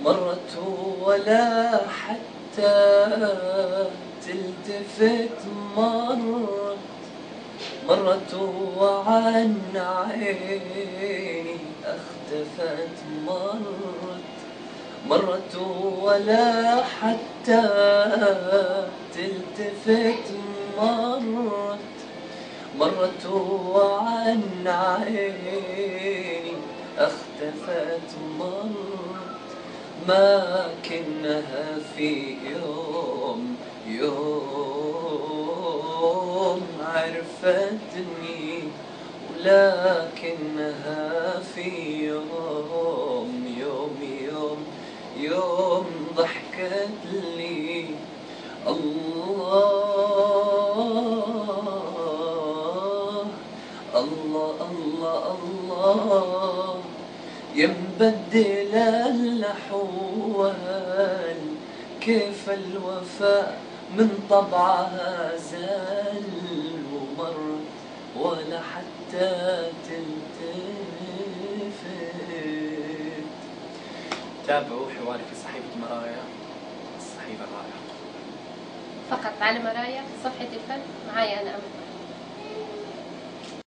مرت ولا حتى تلتفت، مرت وعن عيني اختفت، مرت ولا حتى تلتفت، مرت وعن عيني اختفت، ما كنها في يوم عرفتني، ولكنها في يوم ضحكت لي. الله الله الله الله، يا مبدل الأحوال، كيف الوفاء من طبعها زال، ومر ولا حتى تلتفت. تابعوا حواري في صحيفة مرايا، الصحيفة الرائعة. فقط على مرايا صفحة الفن معايا أنا أمل.